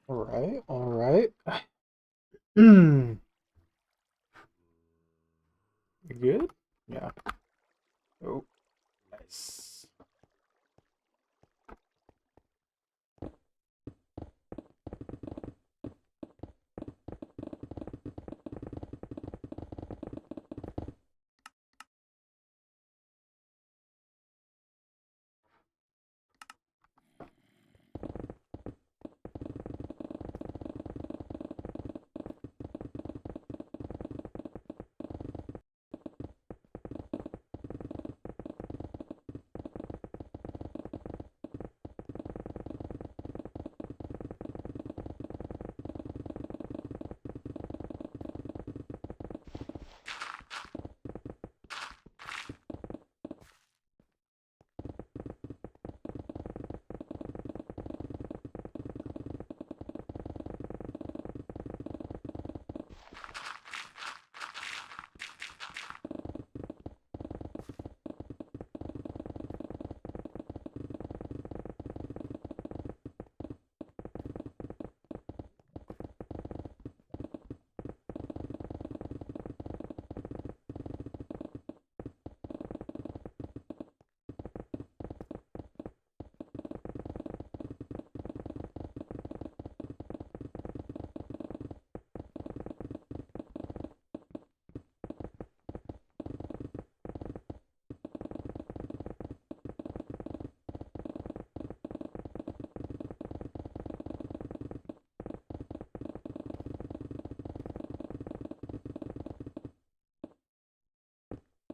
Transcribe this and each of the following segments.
All right, all right. You good? Yeah. Oh, nice.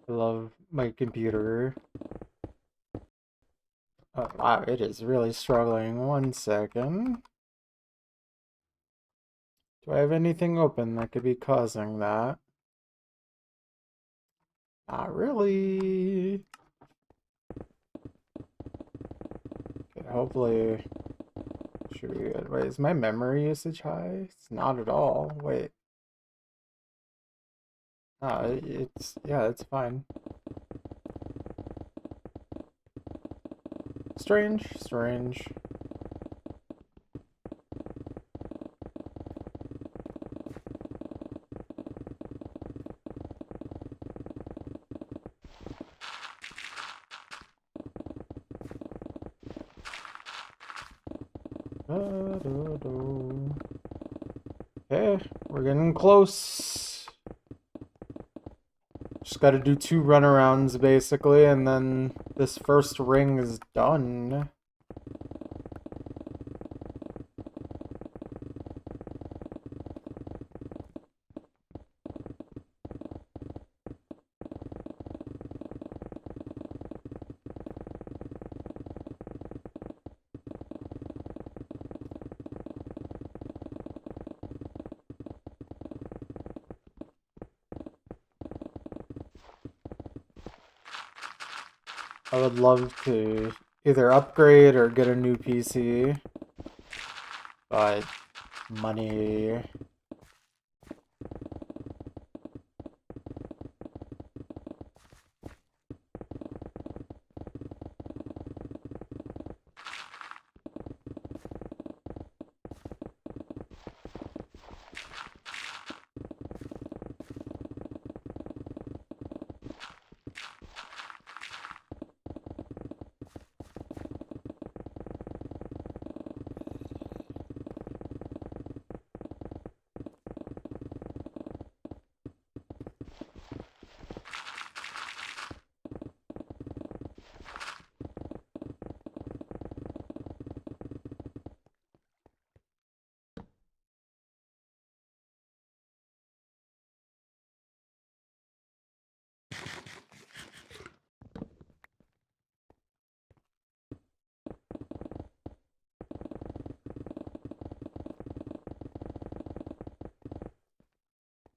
I love my computer. Oh, wow, it is really struggling. One second. Do I have anything open that could be causing that? Not really. Okay, hopefully, should be good. Wait, is my memory usage high? It's not at all. Wait. Yeah, it's fine. Strange, strange. Da-da-do. Okay, we're getting close. Just gotta do two runarounds basically, and then this first ring is done. I would love to either upgrade or get a new PC, but money.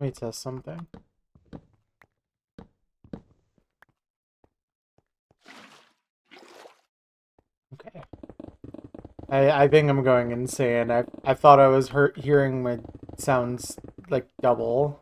Let me test something. Okay. I think I'm going insane. I thought I was hearing my sounds like double.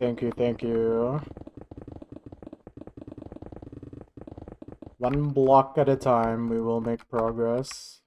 Thank you, thank you. One block at a time, we will make progress.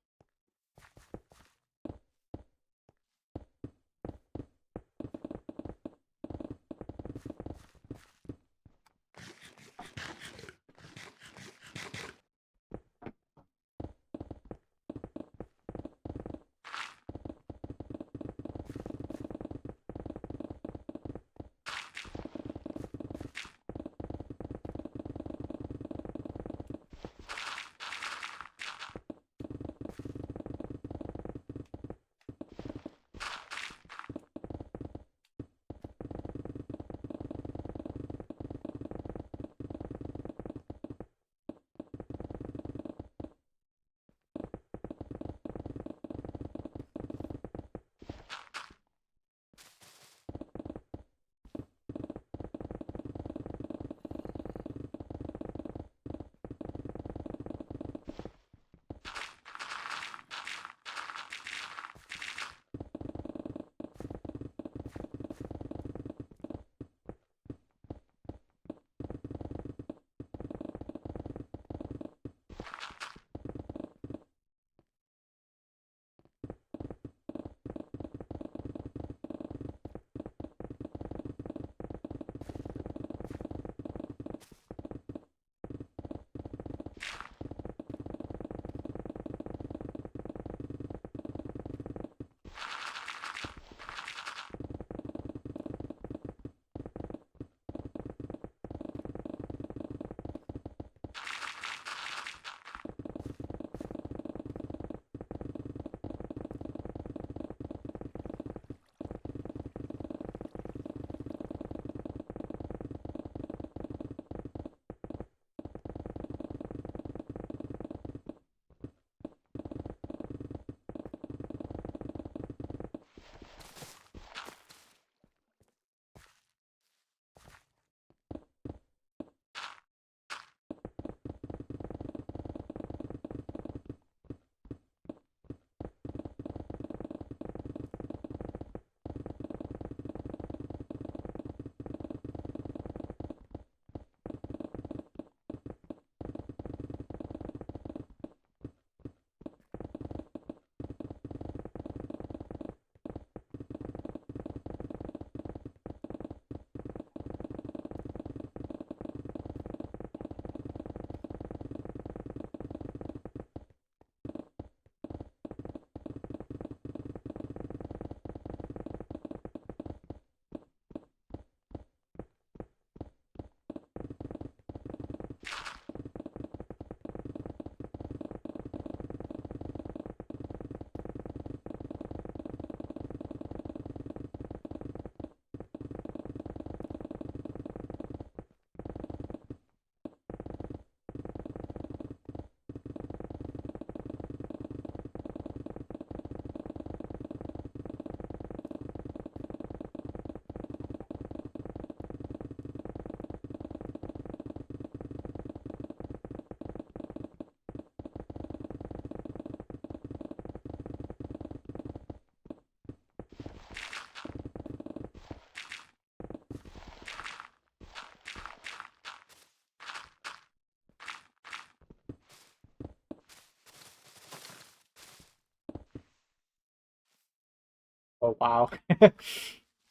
Oh, wow.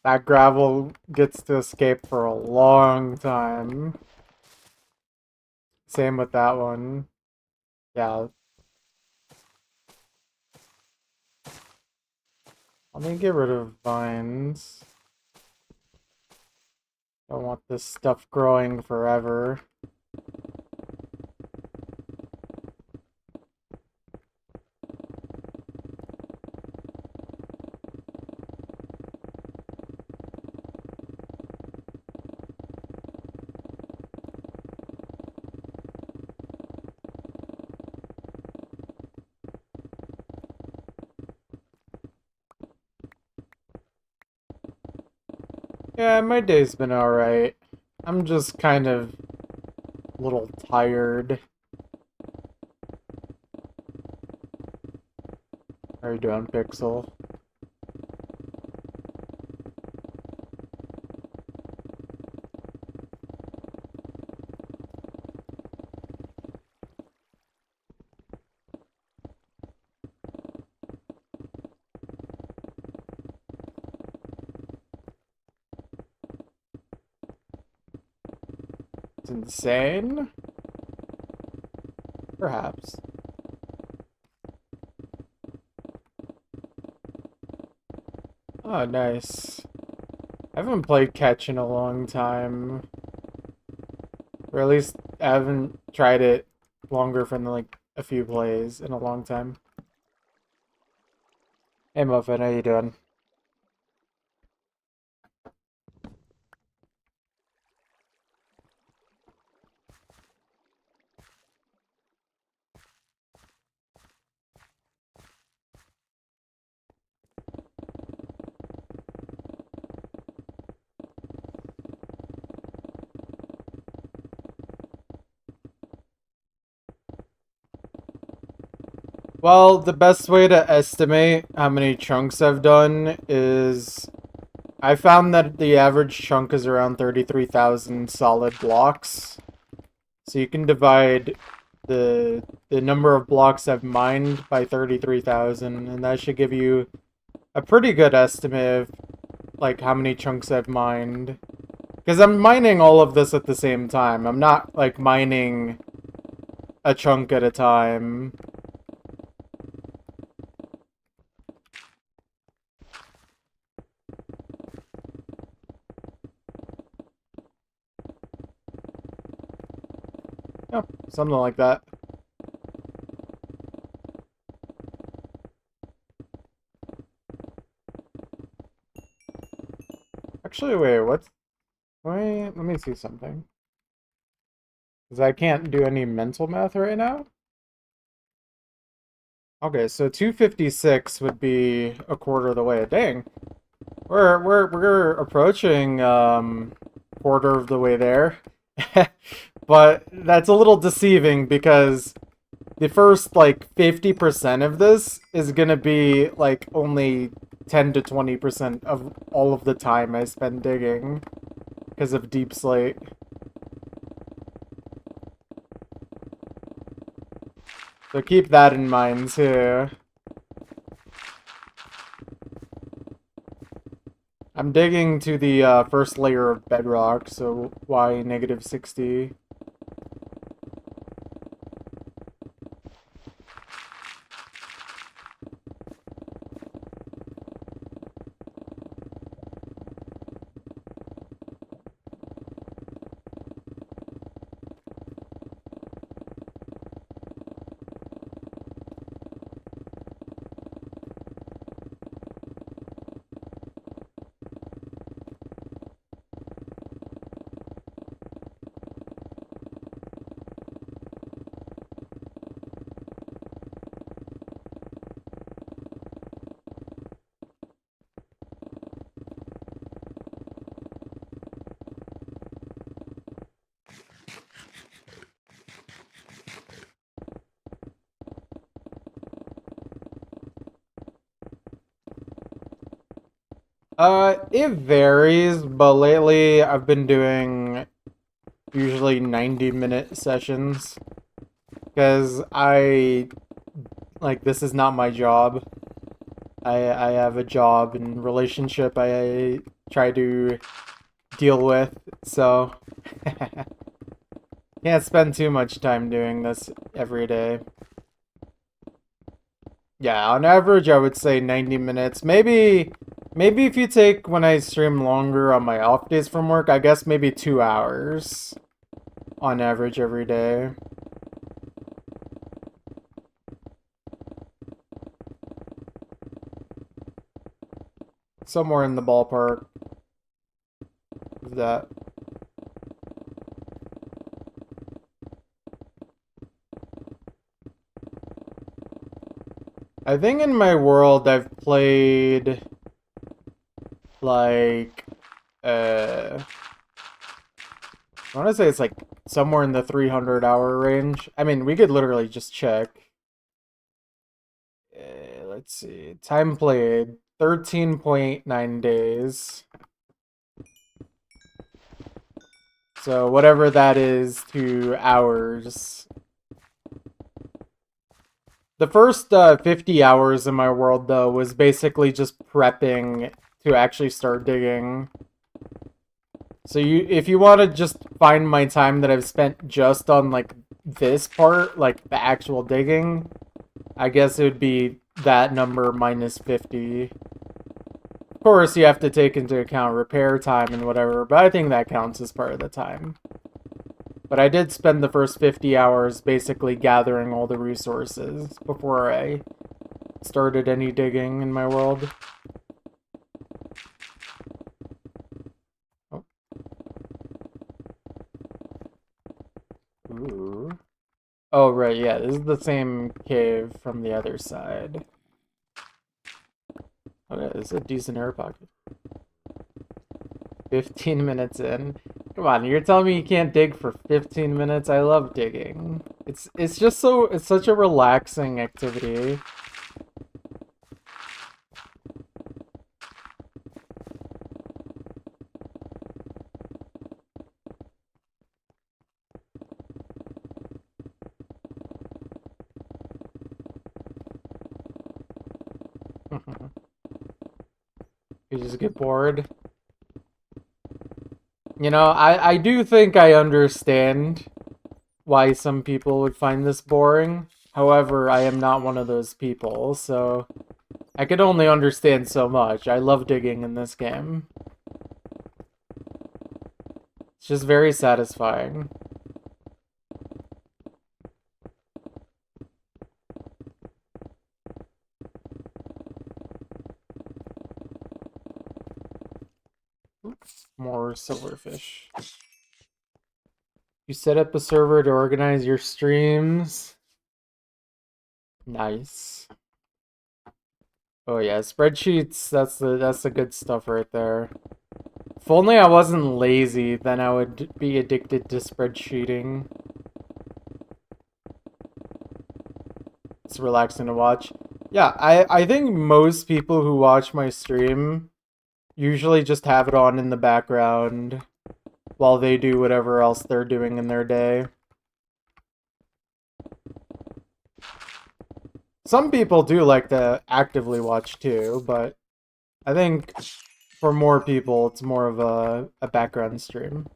That gravel gets to escape for a long time. Same with that one. Yeah, let me get rid of vines. Don't want this stuff growing forever. Yeah, my day's been alright. I'm just kind of a little tired. How are you doing, Pixel? It's insane? Perhaps. Oh, nice. I haven't played catch in a long time. Or at least I haven't tried it longer than like a few plays in a long time. Hey Muffin, how you doing? Well, the best way to estimate how many chunks I've done is I found that the average chunk is around 33,000 solid blocks. So you can divide the number of blocks I've mined by 33,000, and that should give you a pretty good estimate of like how many chunks I've mined. Because I'm mining all of this at the same time. I'm not like mining a chunk at a time. Yep, something like that. Actually, wait, what's... Wait, let me see something. Because I can't do any mental math right now. Okay, so 256 would be a quarter of the way. Dang. We're approaching quarter of the way there. But that's a little deceiving because the first like 50% of this is gonna be like only 10 to 20% of all of the time I spend digging because of Deep Slate. So keep that in mind too. I'm digging to the first layer of bedrock, so y negative 60. It varies, but lately I've been doing usually 90-minute sessions because I like this is not my job. I have a job and relationship I try to deal with, so can't spend too much time doing this every day. Yeah, on average, I would say 90 minutes. Maybe if you take when I stream longer on my off days from work, I guess maybe 2 hours on average every day. Somewhere in the ballpark of that. I think in my world I've played like I want to say it's like somewhere in the 300-hour range. I mean, we could literally just check. Let's see. Time played 13.9 days. So whatever that is to hours. The first 50 hours in my world, though, was basically just prepping to actually start digging. So if you want to just find my time that I've spent just on, like, this part, like, the actual digging, I guess it would be that number minus 50. Of course, you have to take into account repair time and whatever, but I think that counts as part of the time. But I did spend the first 50 hours basically gathering all the resources before I started any digging in my world. Oh. Ooh. Oh, right, yeah, this is the same cave from the other side. Okay, this is a decent air pocket. 15 minutes in. Come on, you're telling me you can't dig for 15 minutes? I love digging. It's just so, it's such a relaxing activity. You just get bored. You know, I do think I understand why some people would find this boring. However, I am not one of those people, so I could only understand so much. I love digging in this game. It's just very satisfying. Oops, more silverfish. You set up a server to organize your streams. Nice. Oh yeah, spreadsheets, that's the good stuff right there. If only I wasn't lazy, then I would be addicted to spreadsheeting. It's relaxing to watch. Yeah, I think most people who watch my stream usually just have it on in the background while they do whatever else they're doing in their day. Some people do like to actively watch too, but I think for more people, it's more of a background stream.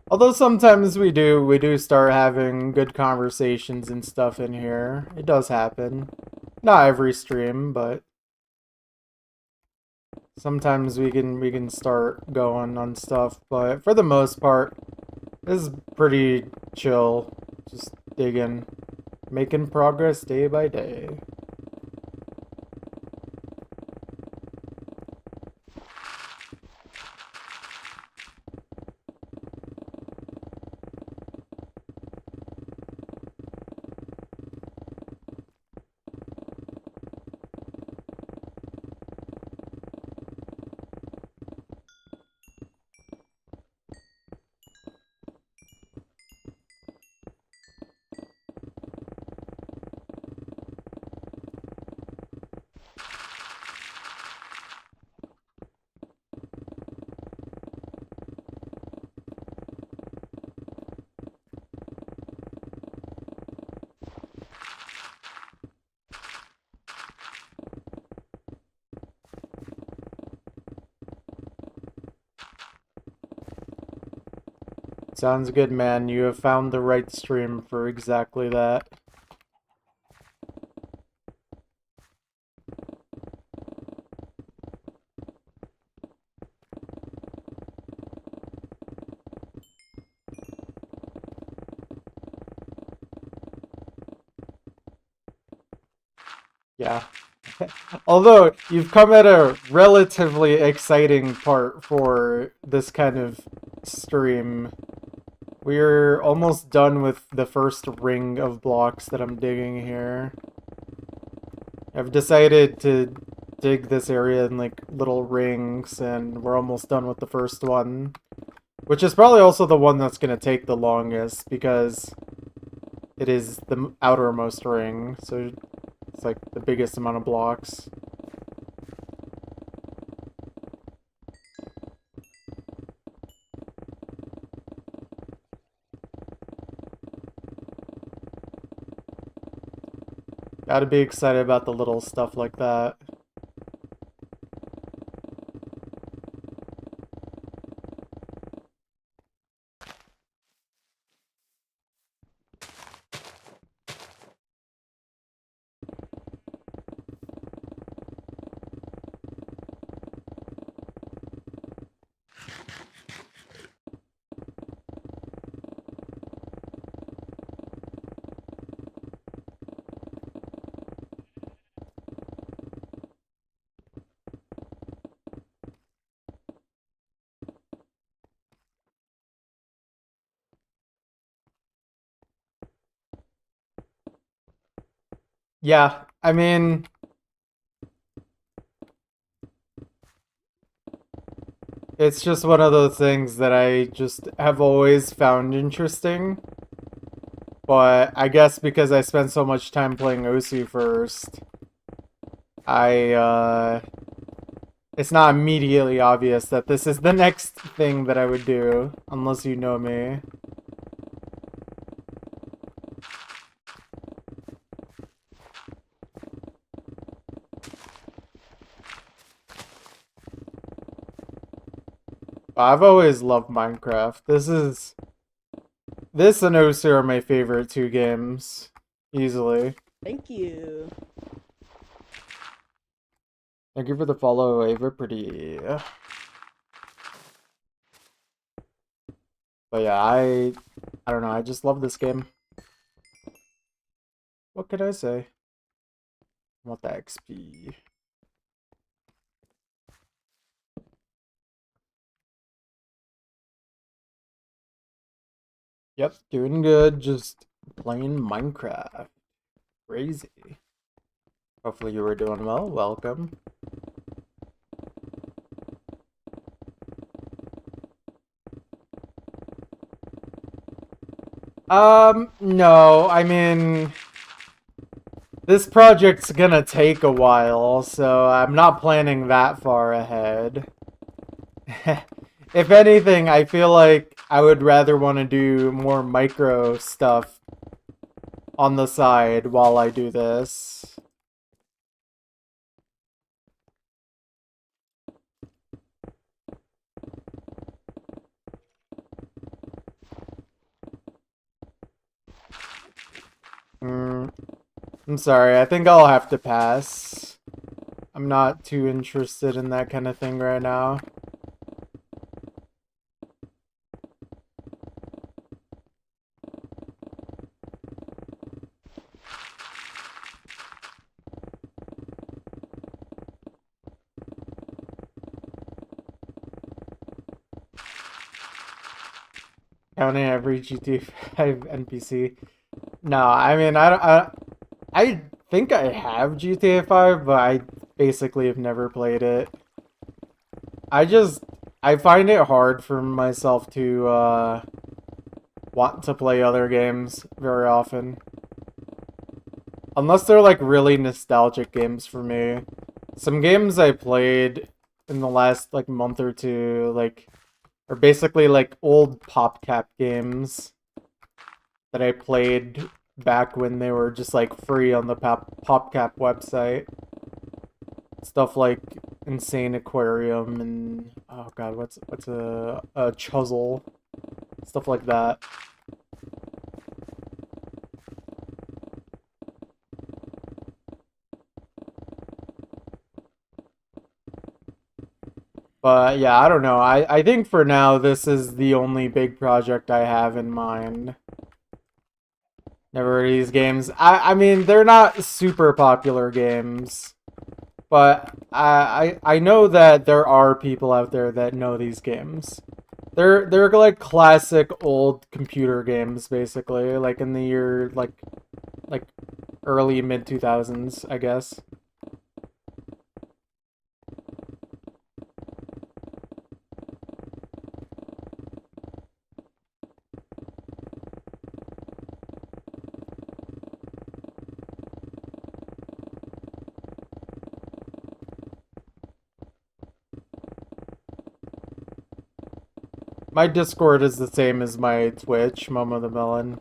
Although sometimes we do start having good conversations and stuff in here. It does happen. Not every stream, but sometimes we can start going on stuff, but for the most part, this is pretty chill. Just digging, making progress day by day. Sounds good, man. You have found the right stream for exactly that. Yeah. Although, you've come at a relatively exciting part for this kind of stream. We're almost done with the first ring of blocks that I'm digging here. I've decided to dig this area in like little rings, and we're almost done with the first one. Which is probably also the one that's going to take the longest, because it is the outermost ring, so it's like the biggest amount of blocks. Gotta be excited about the little stuff like that. Yeah, I mean, it's just one of those things that I just have always found interesting. But I guess because I spent so much time playing OC first, I, it's not immediately obvious that this is the next thing that I would do, unless you know me. I've always loved Minecraft. This and OC are my favorite two games, easily. Thank you. Thank you for the follow, Ava Pretty. But yeah, I don't know, I just love this game. What can I say? I want the XP. Yep, doing good, just playing Minecraft. Crazy. Hopefully you were doing well, welcome. No, I mean, this project's gonna take a while, so I'm not planning that far ahead. If anything, I feel like I would rather want to do more micro stuff on the side while I do this. I'm sorry, I think I'll have to pass. I'm not too interested in that kind of thing right now. Counting every GTA 5 NPC. No, I mean, I think I have GTA 5, but I basically have never played it. I find it hard for myself to, want to play other games very often. Unless they're, like, really nostalgic games for me. Some games I played in the last, like, month or two, like, are basically, like, old PopCap games that I played back when they were just, like, free on the PopCap website. Stuff like Insane Aquarium and, oh god, what's a Chuzzle? stuff like that. But yeah, I don't know. I think for now this is the only big project I have in mind. Never heard of these games. I mean they're not super popular games, but I know that there are people out there that know these games. They're like classic old computer games basically, like in the year like early mid 2000s, I guess. My Discord is the same as my Twitch, Momo the Melon.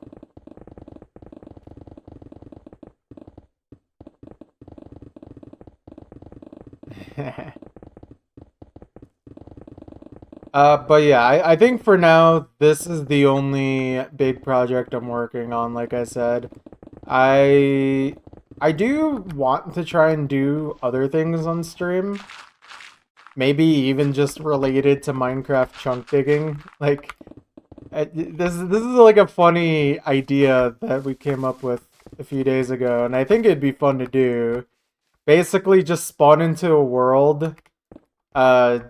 But yeah, I think for now, this is the only big project I'm working on, like I said. I I do want to try and do other things on stream. Maybe even just related to Minecraft chunk digging. Like, this is like a funny idea that we came up with a few days ago, and I think it'd be fun to do. Basically, just spawn into a world, uh,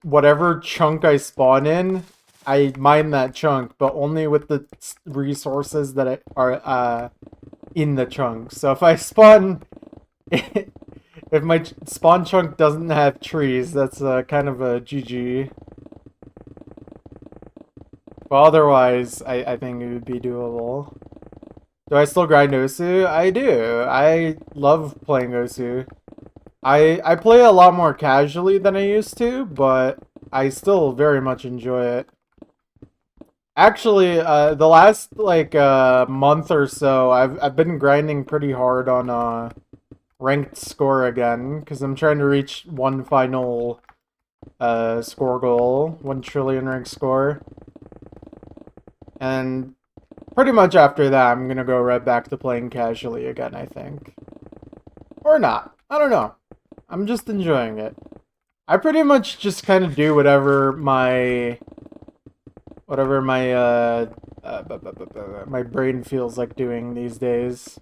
whatever chunk I spawn in, I mine that chunk, but only with the resources that are in the chunk. So if I spawn, if my spawn chunk doesn't have trees, that's kind of a GG. But otherwise, I think it would be doable. Do I still grind Osu? I do. I love playing Osu. I play a lot more casually than I used to, but I still very much enjoy it. Actually, the last like month or so, I've been grinding pretty hard on ranked score again because I'm trying to reach one final score goal, 1 trillion ranked score, and pretty much after that, I'm gonna go right back to playing casually again. I think, or not. I don't know. I'm just enjoying it. I pretty much just kind of do whatever my brain feels like doing these days.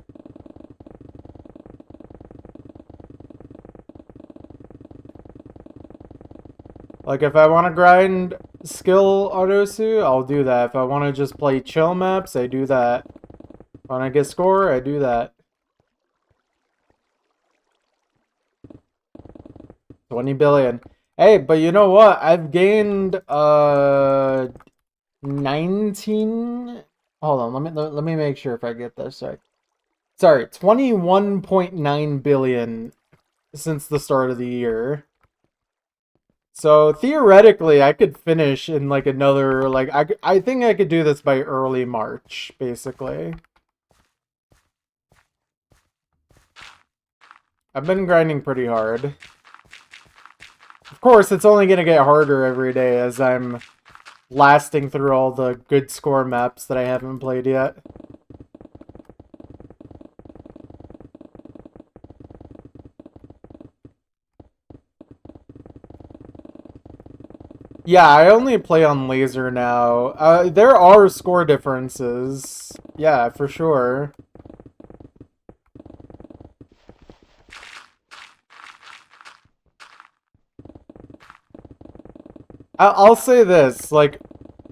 Like if I want to grind skill on Osu, I'll do that. If I want to just play chill maps, I do that. When I get score, I do that. 20 billion. Hey, but you know what? I've gained 19. Hold on, let me make sure if I get this right. Sorry, 21.9 billion since the start of the year. So theoretically, I could finish in like another like I think I could do this by early March, basically. I've been grinding pretty hard. Of course, it's only gonna get harder every day as I'm lasting through all the good score maps that I haven't played yet. Yeah, I only play on laser now. There are score differences. Yeah, for sure. I'll say this, like,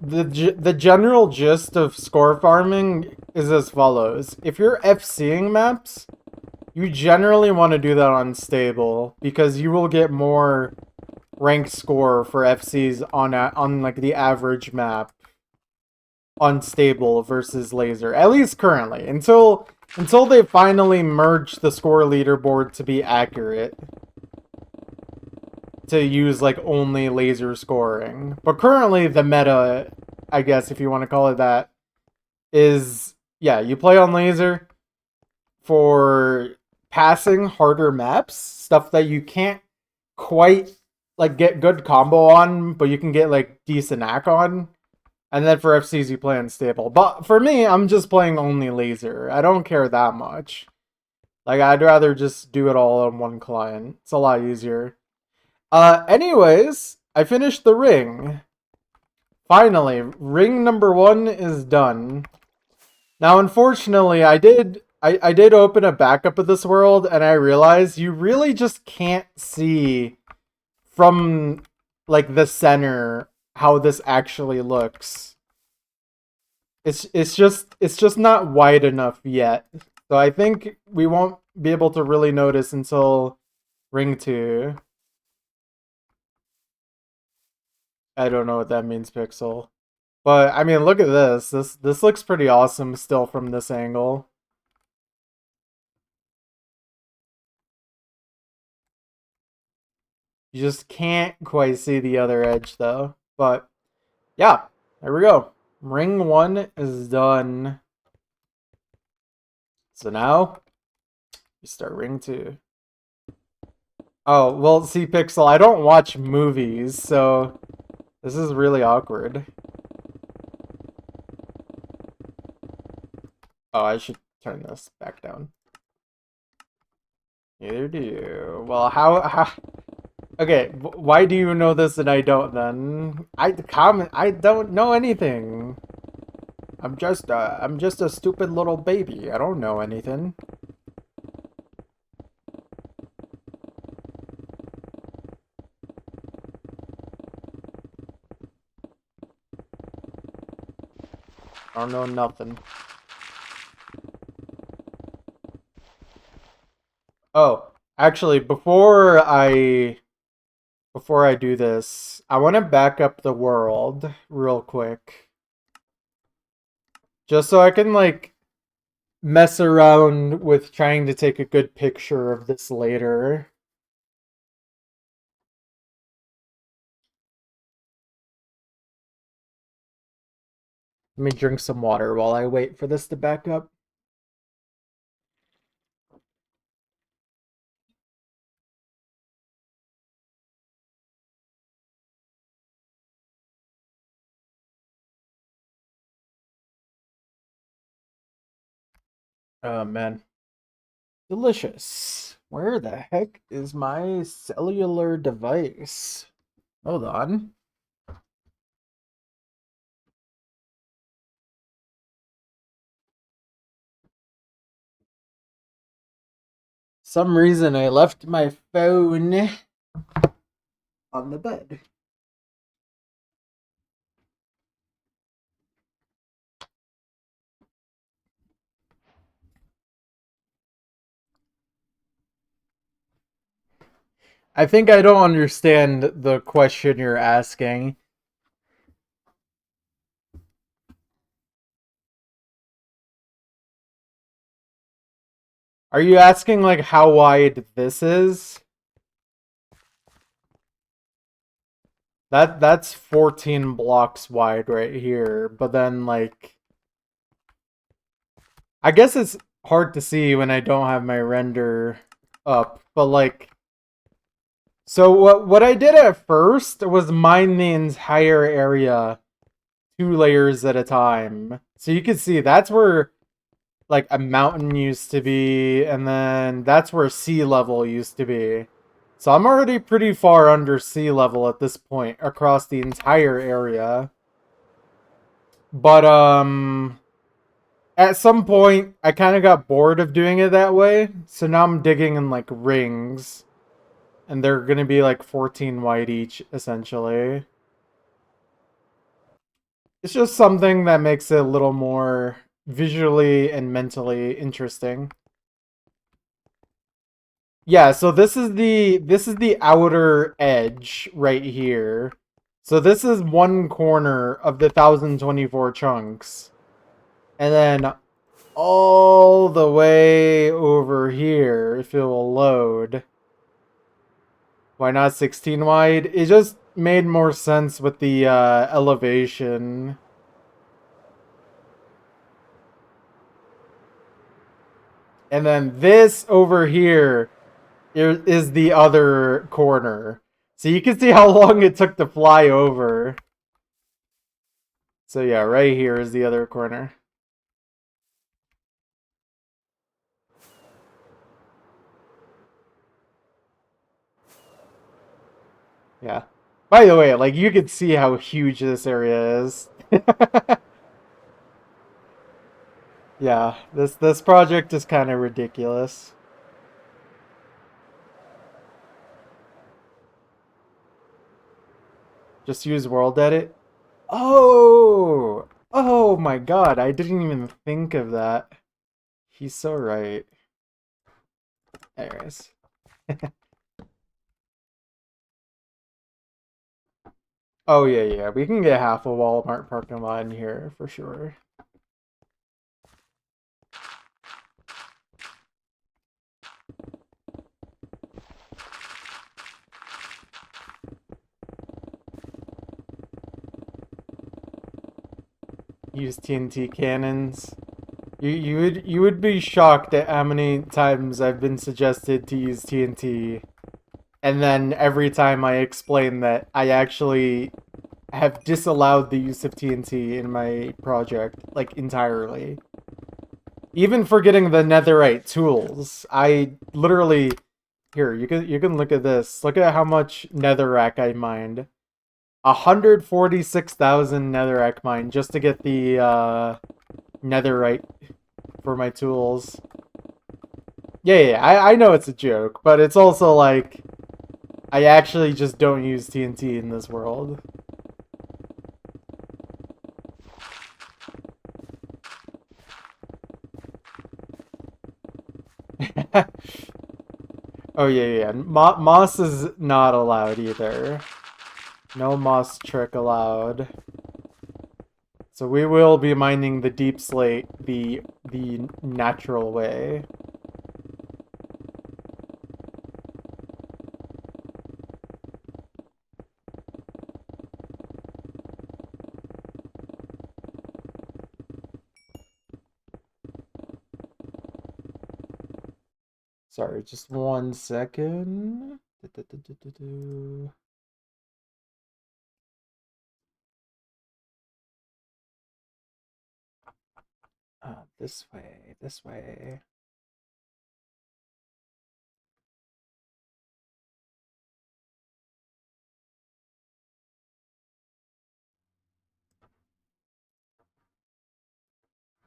the general gist of score farming is as follows. If you're FCing maps, you generally want to do that on stable, because you will get more ranked score for FCs on like the average map on stable versus laser, at least currently, until they finally merge the score leaderboard to be accurate, to use like only laser scoring. But currently the meta, I guess if you want to call it that, is yeah, you play on laser for passing harder maps, stuff that you can't quite like get good combo on, but you can get like decent ack on. And then for FCs, you play unstable. But for me, I'm just playing only laser. I don't care that much. Like, I'd rather just do it all on one client. It's a lot easier. Anyways, I finished the ring. Finally, ring number 1 is done. Now, unfortunately, I did open a backup of this world, and I realized you really just can't see from, like, the center how this actually looks. It's just not wide enough yet. So I think we won't be able to really notice until ring 2. I don't know what that means, Pixel. But I mean, look at this. This looks pretty awesome still from this angle. You just can't quite see the other edge though. But yeah, there we go. Ring 1 is done. So now we start ring 2. Oh, well, see, Pixel, I don't watch movies, so this is really awkward. Oh, I should turn this back down. Neither do you. Well, how okay, why do you know this and I don't then? I don't know anything. I'm just a stupid little baby. I don't know anything. I don't know nothing. Oh, actually, before I do this, I want to back up the world real quick. Just so I can, like, mess around with trying to take a good picture of this later. Let me drink some water while I wait for this to back up. Oh, man. Delicious. Where the heck is my cellular device? Hold on. Some reason I left my phone on the bed. I think I don't understand the question you're asking. Are you asking, like, how wide this is? That's 14 blocks wide right here, but then, like, I guess it's hard to see when I don't have my render up, but, like, so what I did at first was mine the entire area 2 layers at a time. So you can see that's where, like, a mountain used to be, and then that's where sea level used to be. So I'm already pretty far under sea level at this point across the entire area. But at some point I kind of got bored of doing it that way, so now I'm digging in, like, rings, and they're going to be like 14 wide each essentially. It's just something that makes it a little more visually and mentally interesting. Yeah, so this is the outer edge right here. So this is one corner of the 1024 chunks. And then all the way over here, if it will load. Why not 16 wide? It just made more sense with the elevation. And then this over here is the other corner. So you can see how long it took to fly over. So yeah, right here is the other corner. Yeah. By the way, like you could see how huge this area is. Yeah, this project is kind of ridiculous. Just use world edit. Oh, oh my God! I didn't even think of that. He's so right. Anyways. Oh yeah, yeah. We can get half a Walmart parking lot in here for sure. Use TNT cannons. You would be shocked at how many times I've been suggested to use TNT, and then every time I explain that I actually have disallowed the use of TNT in my project, like entirely. Even for getting the netherite tools, I literally here you can look at this. Look at how much netherrack I mined. 146,000 netherrack mined just to get the netherite for my tools. Yeah, yeah, I know it's a joke, but it's also like I actually just don't use TNT in this world. Oh yeah, yeah. Moss is not allowed either. No moss trick allowed. So we will be mining the deep slate the natural way. Sorry, just 1 second. This way, this way.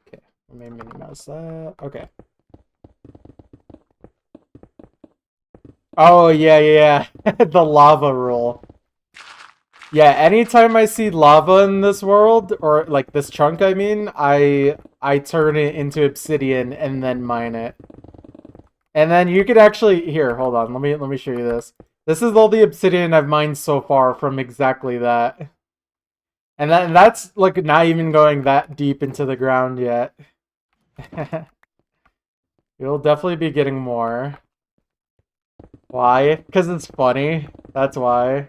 Okay, let me minimize that. Okay. Oh yeah, yeah, the lava rule. Yeah, anytime I see lava in this world, or like this chunk, I mean, I turn it into obsidian and then mine it. And then you could actually here, hold on, let me show you this. This is all the obsidian I've mined so far from exactly that. And that's like not even going that deep into the ground yet. You'll definitely be getting more. Why? Because it's funny. That's why.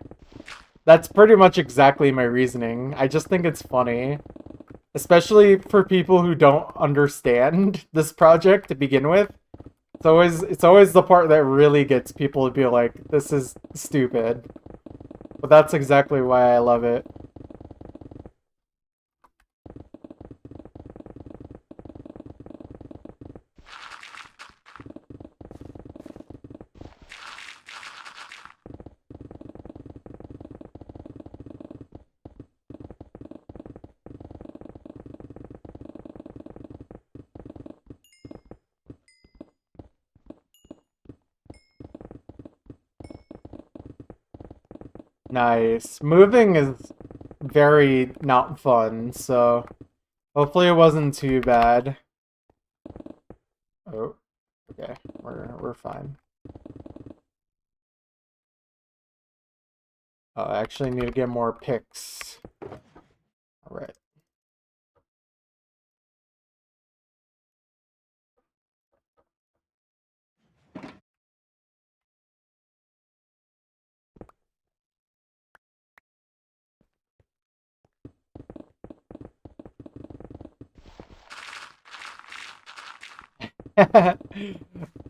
That's pretty much exactly my reasoning. I just think it's funny. Especially for people who don't understand this project to begin with. It's always the part that really gets people to be like, this is stupid. But that's exactly why I love it. Nice. Moving is very not fun, so hopefully it wasn't too bad. Oh, okay. We're fine. Oh, I actually need to get more picks. Alright.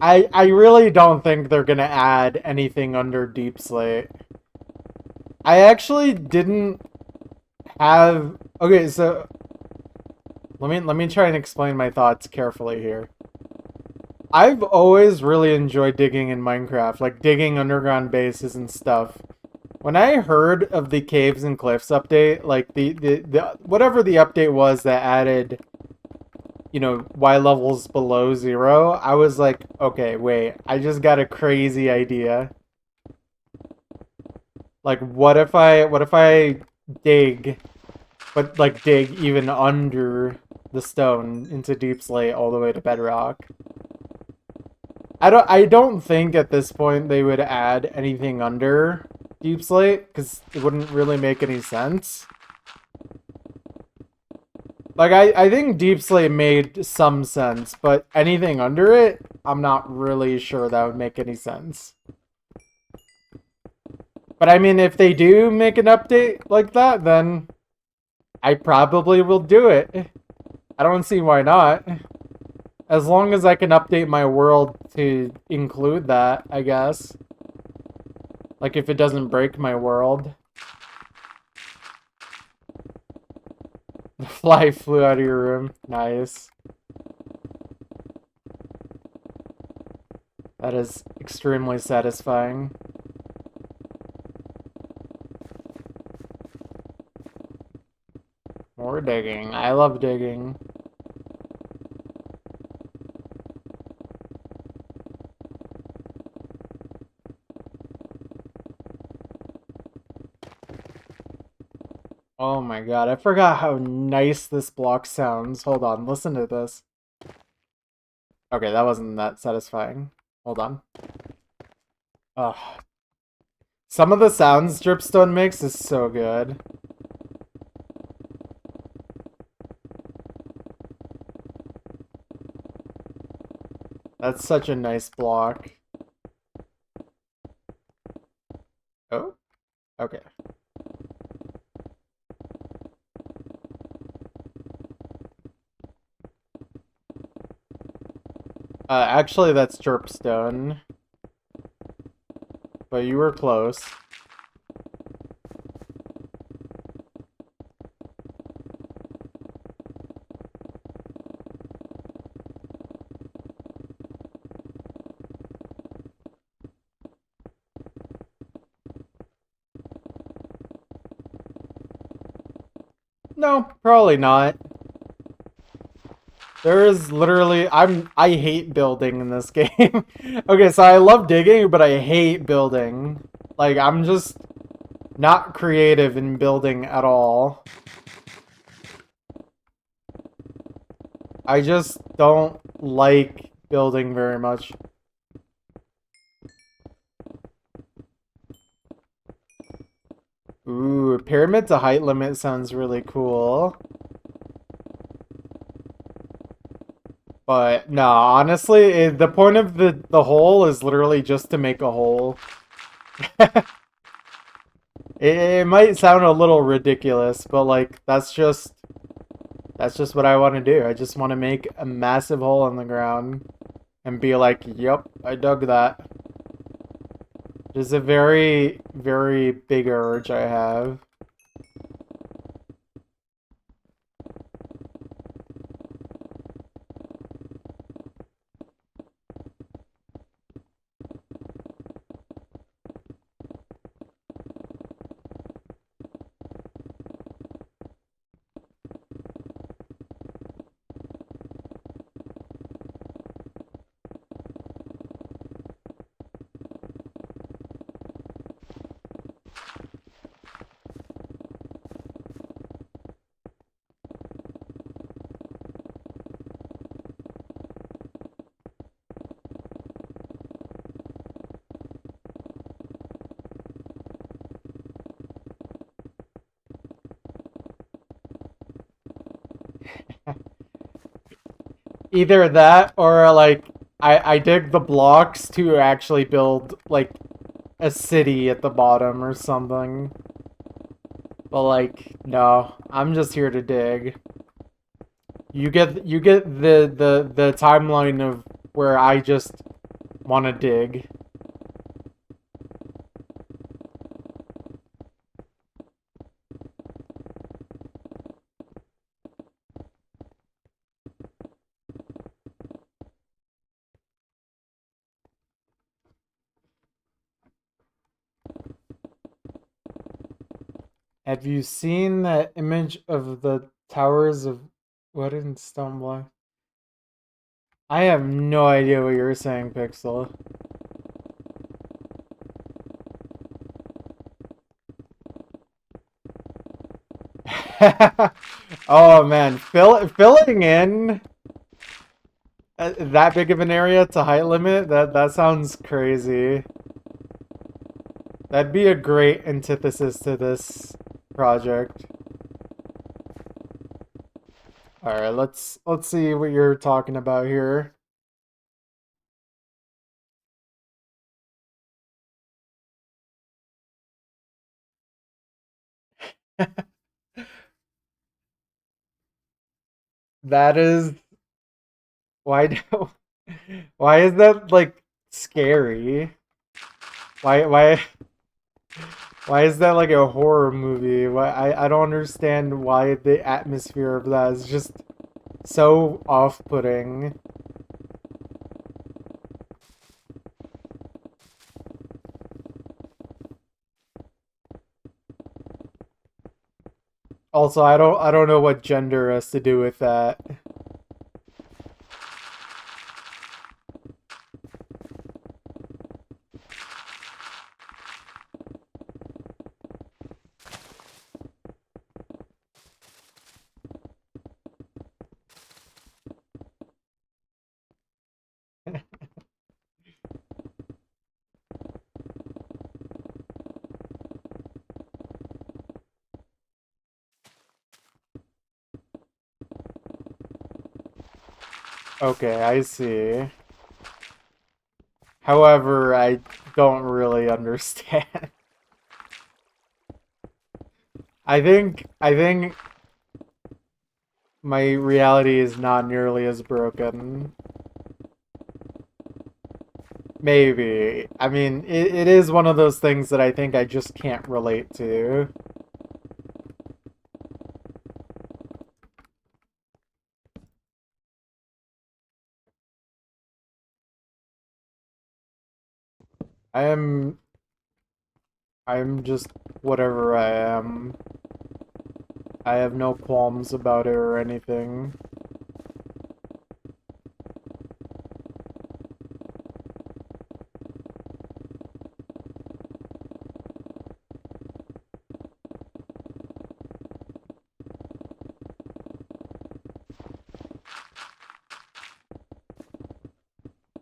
I really don't think they're gonna add anything under Deep Slate. I actually didn't have... Okay, so... Let me try and explain my thoughts carefully here. I've always really enjoyed digging in Minecraft, like digging underground bases and stuff. When I heard of the Caves and Cliffs update, like the whatever the update was that added, you know, Y levels below 0, I was like, okay, wait, I just got a crazy idea. Like, what if I dig, but like dig even under the stone into Deep Slate all the way to bedrock? I don't think at this point they would add anything under Deep Slate, because it wouldn't really make any sense. Like, I think Deep Slate made some sense, but anything under it, I'm not really sure that would make any sense. But I mean, if they do make an update like that, then I probably will do it. I don't see why not. As long as I can update my world to include that, I guess. Like, if it doesn't break my world. The fly flew out of your room. Nice. That is extremely satisfying. More digging. I love digging. Oh my god, I forgot how nice this block sounds. Hold on, listen to this. Okay, that wasn't that satisfying. Hold on. Ugh. Some of the sounds Dripstone makes is so good. That's such a nice block. Oh? Okay. Actually, that's Dripstone. But you were close. No, probably not. There is literally I hate building in this game. Okay, so I love digging, but I hate building. Like, I'm just not creative in building at all. I just don't like building very much. Ooh, pyramid to height limit sounds really cool. But no, honestly, the point of the hole is literally just to make a hole. It might sound a little ridiculous, but like that's just what I want to do. I just want to make a massive hole in the ground and be like, "Yep, I dug that." It's a very, very big urge I have. Either that or like I dig the blocks to actually build like a city at the bottom or something. But like no, I'm just here to dig. You get the timeline of where I just want to dig. Have you seen that image of the towers of what in stone block? I have no idea what you're saying, Pixel. Oh man, filling in that big of an area to height limit, that sounds crazy. That'd be a great antithesis to this project. All right, let's see what you're talking about here. That is why do, why is that like scary? Why why is that like a horror movie? Why I don't understand why the atmosphere of that is just so off-putting. Also, I don't know what gender has to do with that. Okay, I see. However, I don't really understand. I think my reality is not nearly as broken. Maybe. I mean, it is one of those things that I think I just can't relate to. I am I'm just whatever I am. I have no qualms about it or anything.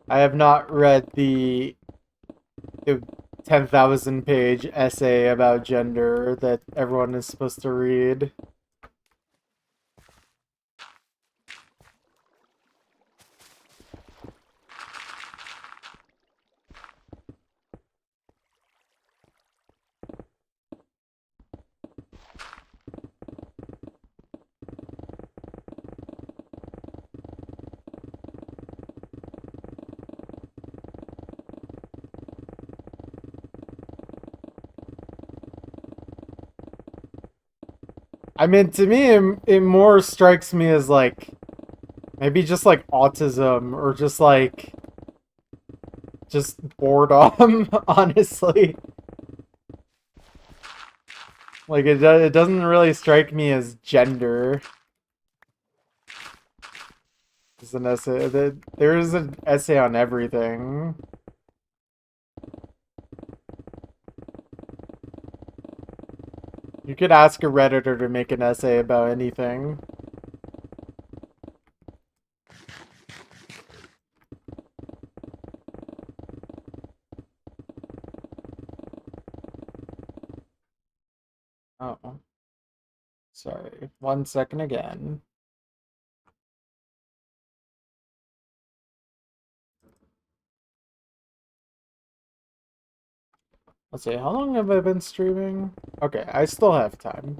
I have not read the 10,000 page essay about gender that everyone is supposed to read. I mean, to me, it more strikes me as like maybe just like autism or just boredom, honestly. Like it doesn't really strike me as gender. It's an essay. There's an essay on everything. You could ask a redditor to make an essay about anything. Oh, sorry. 1 second again. Let's see. How long have I been streaming? Okay, I still have time.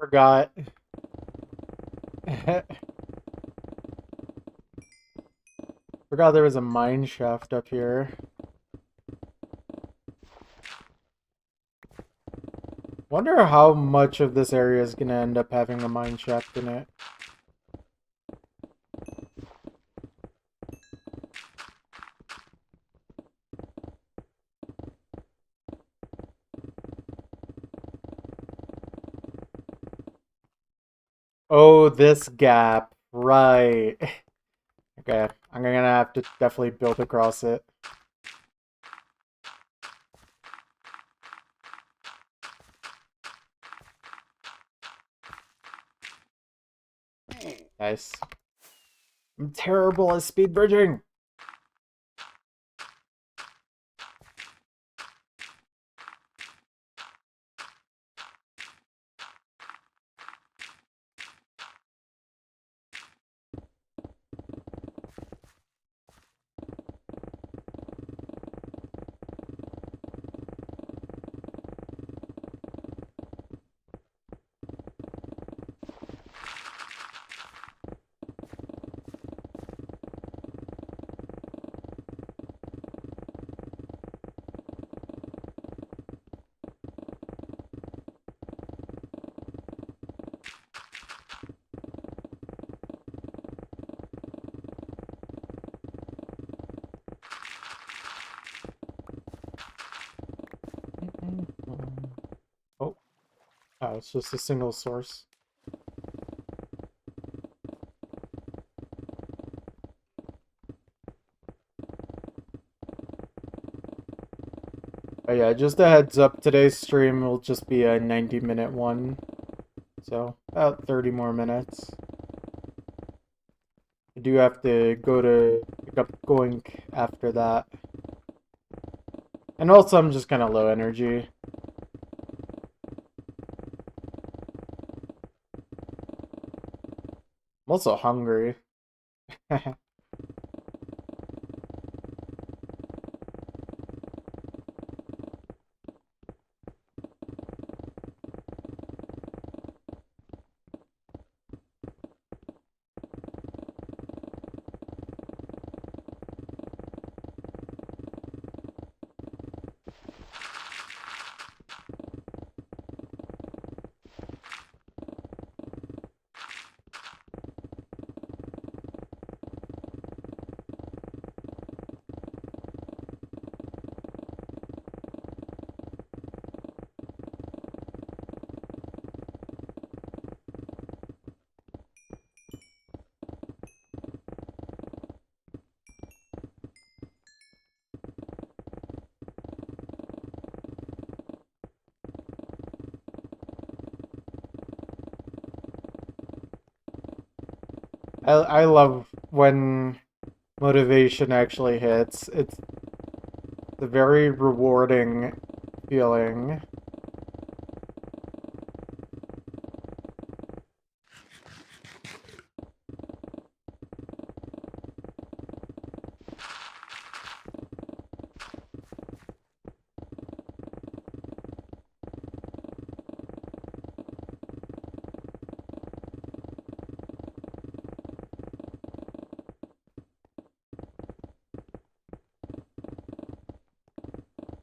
Forgot. Forgot there was a mine shaft up here. Wonder how much of this area is gonna end up having a mine shaft in it. Oh, this gap. Right. Okay, I'm gonna have to definitely build across it. Nice. I'm terrible at speed bridging. Oh, oh, it's just a single source. Oh yeah, just a heads up, today's stream will just be a 90-minute one. So, about 30 more minutes. I do have to go to pick up Goink after that. And also, I'm just kind of low energy. I'm also hungry. I love when motivation actually hits. It's a very rewarding feeling.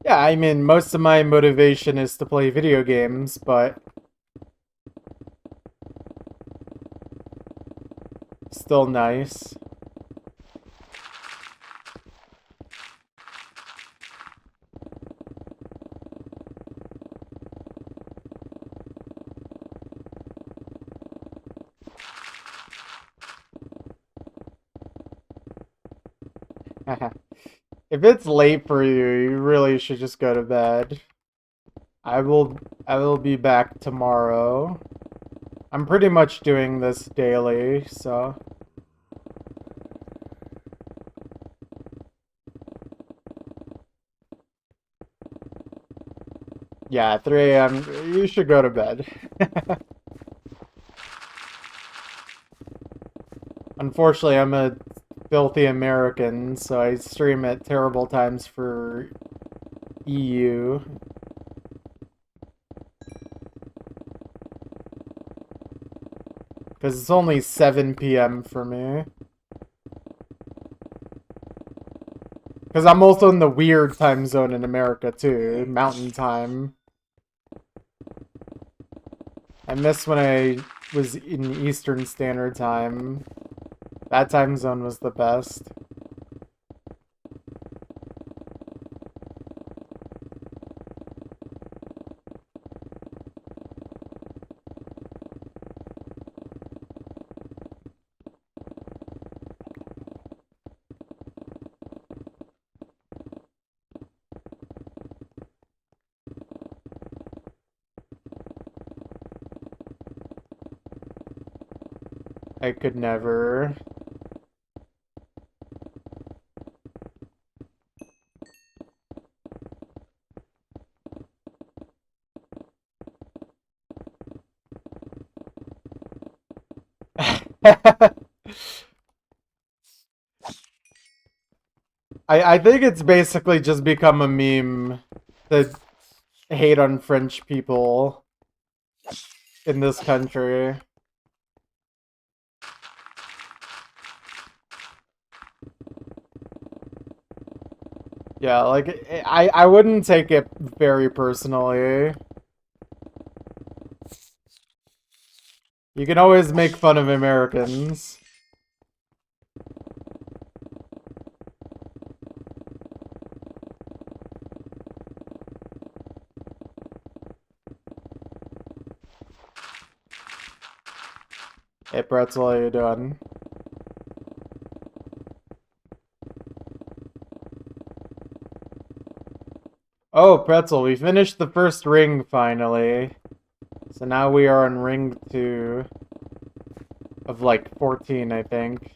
Yeah, I mean, most of my motivation is to play video games, but still nice. If it's late for you, you really should just go to bed. I will be back tomorrow. I'm pretty much doing this daily, so yeah, 3 a.m. You should go to bed. Unfortunately, I'm a filthy American, so I stream at terrible times for EU. Because it's only 7 p.m. for me. Because I'm also in the weird time zone in America, too. Mountain time. I miss when I was in Eastern Standard Time. That time zone was the best. I could never. I think it's basically just become a meme to hate on French people in this country. Yeah, like, I wouldn't take it very personally. You can always make fun of Americans. Hey, Pretzel, how you doing? Oh, Pretzel, we finished the first ring finally. So now we are on ring 2 of like 14, I think.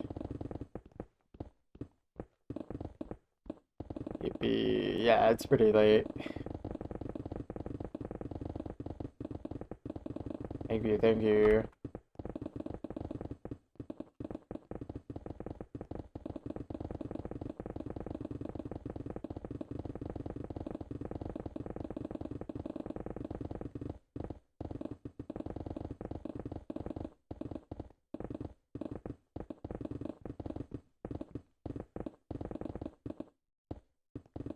Yippee. Yeah, it's pretty late. Thank you, thank you.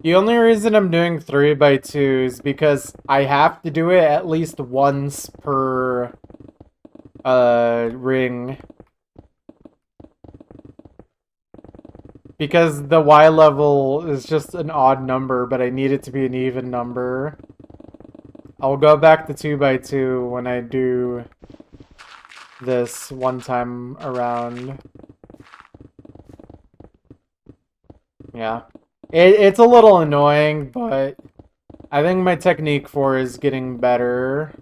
The only reason I'm doing 3x2 is because I have to do it at least once per ring. Because the Y level is just an odd number, but I need it to be an even number. I'll go back to 2x2 when I do this one time around. Yeah. It's a little annoying, but I think my technique for it is getting better.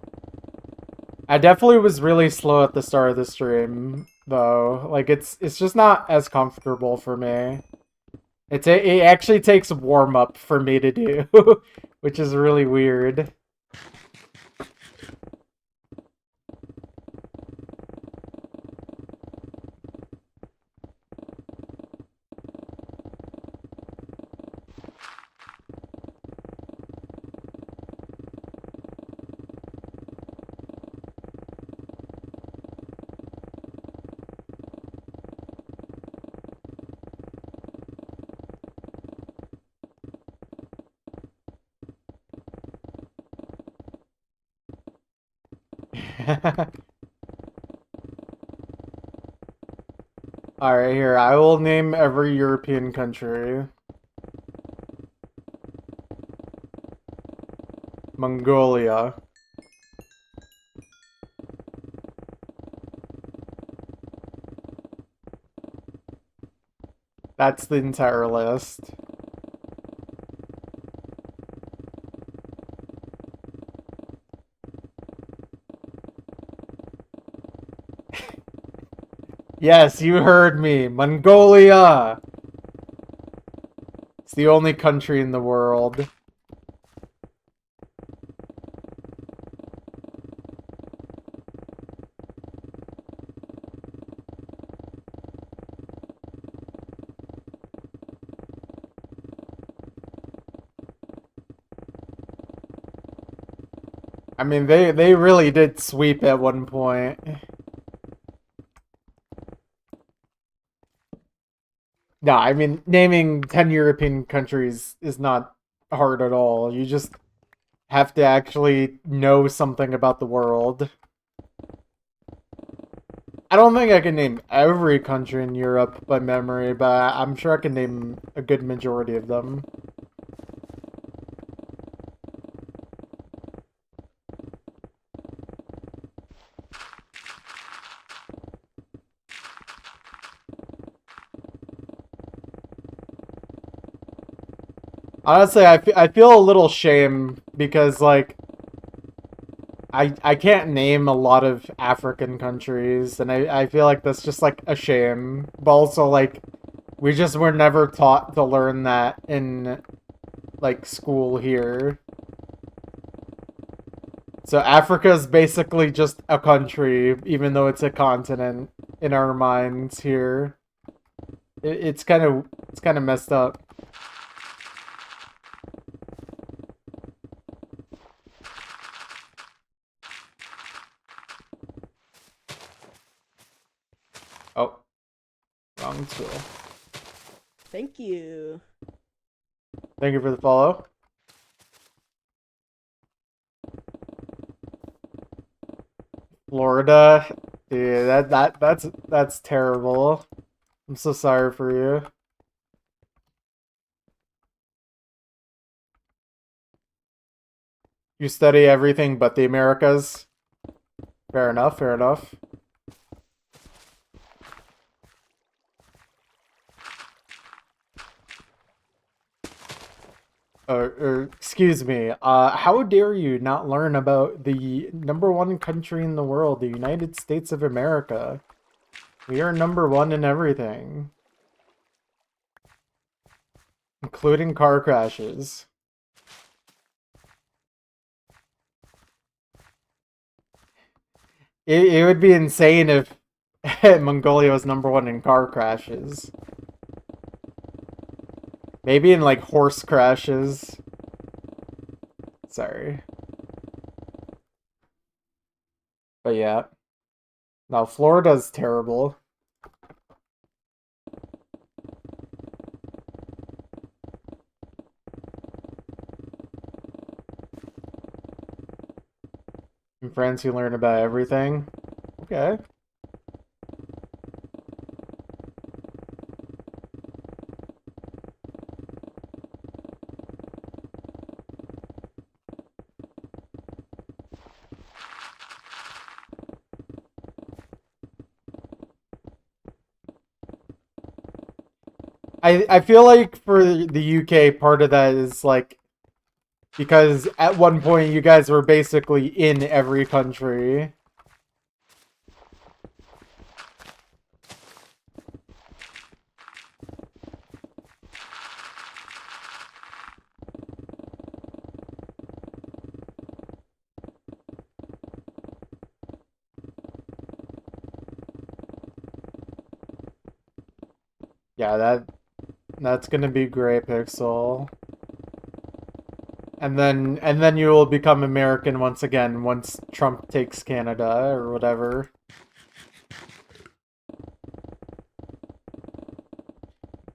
I definitely was really slow at the start of the stream, though. Like, it's just not as comfortable for me. It actually takes warm-up for me to do, which is really weird. Alright, here, I will name every European country. Mongolia. That's the entire list. Yes, you heard me. Mongolia! It's the only country in the world. I mean, they really did sweep at one point. No, I mean, naming 10 European countries is not hard at all. You just have to actually know something about the world. I don't think I can name every country in Europe by memory, but I'm sure I can name a good majority of them. Honestly, I feel a little shame because, like, I can't name a lot of African countries, and I feel like that's just, like, a shame. But also, like, we just were never taught to learn that in, like, school here. So Africa is basically just a country, even though it's a continent in our minds here. It's kind of messed up. Oh, wrong tool. Thank you. Thank you for the follow. Florida, dude, that's terrible. I'm so sorry for you. You study everything but the Americas. Fair enough, fair enough. Excuse me. How dare you not learn about the number one country in the world, the United States of America? We are number one in everything, including car crashes. It would be insane if Mongolia was number one in car crashes. Maybe in like horse crashes. Sorry. But yeah. No, Florida's terrible. In France, you learn about everything. Okay. I feel like for the UK, part of that is like because at one point you guys were basically in every country. Yeah, that's gonna be great, Pixel. And then you will become American once again once Trump takes Canada or whatever.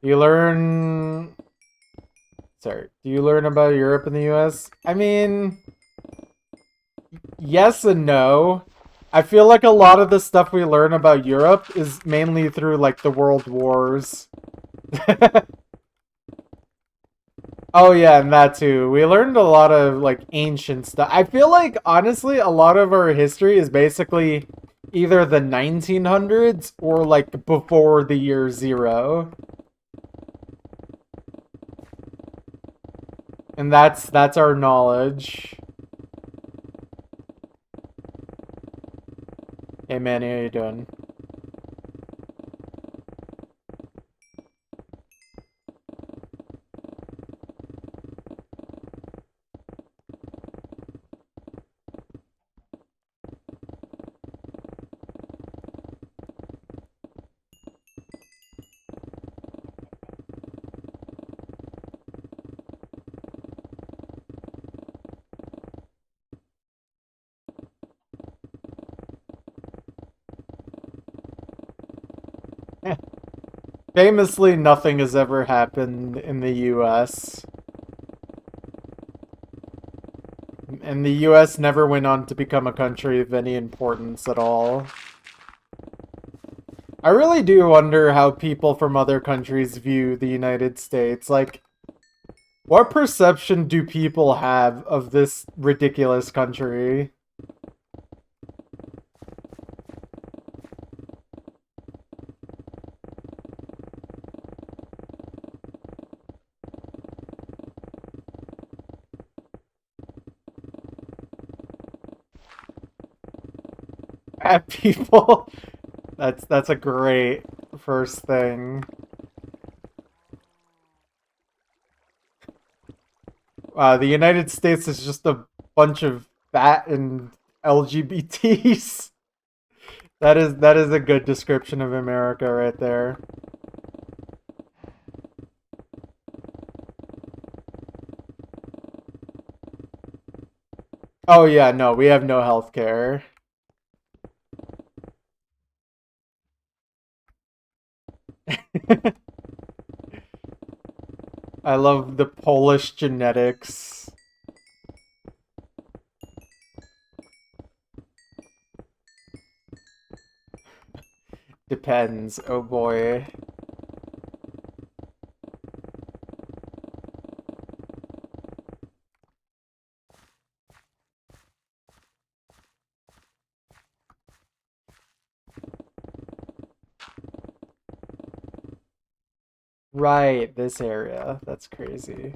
You learn Sorry. Do you learn about Europe and the US? I mean, yes and no. I feel like a lot of the stuff we learn about Europe is mainly through like the world wars. Oh yeah, and that too. We learned a lot of like ancient stuff. I feel like honestly a lot of our history is basically either the 1900s or like before the year 0. And that's our knowledge. Hey Manny, how you doing? Famously, nothing has ever happened in the US. And the US never went on to become a country of any importance at all. I really do wonder how people from other countries view the United States. Like, what perception do people have of this ridiculous country? At people? That's a great first thing. The United States is just a bunch of fat and LGBTs. That is a good description of America right there. Oh yeah, no, we have no health care. I love the Polish genetics. Depends. Oh boy. Right, this area. That's crazy.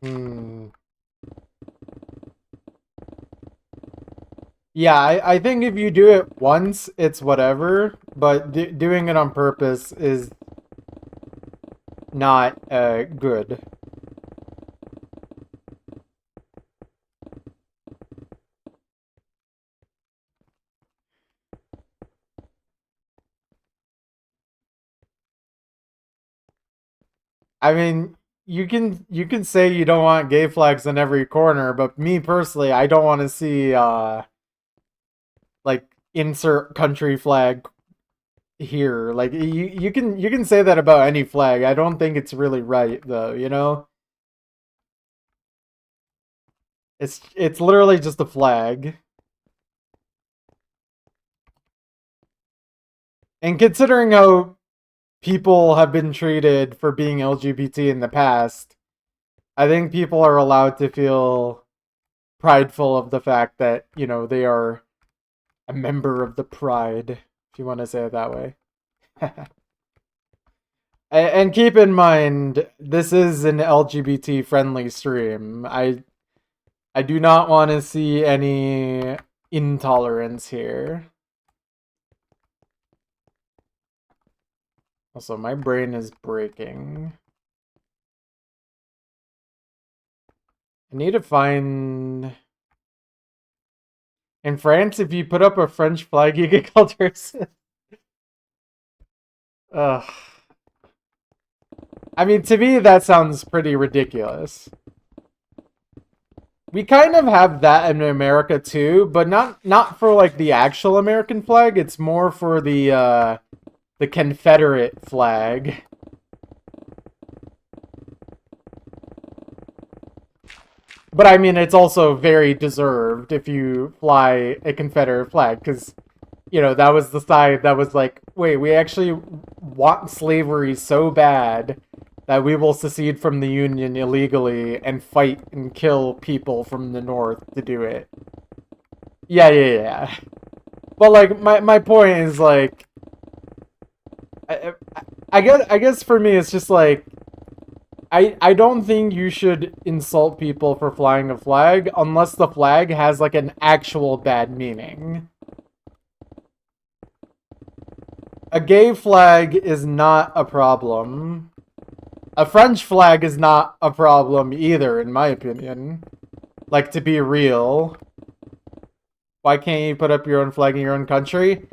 Hmm. Yeah, I think if you do it once, it's whatever, but doing it on purpose is not good. I mean, you can say you don't want gay flags in every corner, but me personally, I don't want to see like insert country flag here. Like you can say that about any flag. I don't think it's really right though, you know? It's literally just a flag. And considering how people have been treated for being LGBT in the past, I think people are allowed to feel prideful of the fact that, they are a member of the pride, if you want to say it that way. And keep in mind, this is an LGBT friendly stream. I do not want to see any intolerance here. Also, my brain is breaking. I need to find... In France, if you put up a French flag, you get called racist. Ugh. I mean, to me, that sounds pretty ridiculous. We kind of have that in America too, but not for like the actual American flag. It's more for the Confederate flag. But I mean, it's also very deserved if you fly a Confederate flag, because, that was the side that was like, wait, we actually want slavery so bad that we will secede from the Union illegally and fight and kill people from the North to do it. Yeah, yeah, yeah. But like, my point is like, I guess for me, it's just like, I don't think you should insult people for flying a flag unless the flag has like an actual bad meaning. A gay flag is not a problem. A French flag is not a problem either, in my opinion. Like, to be real. Why can't you put up your own flag in your own country?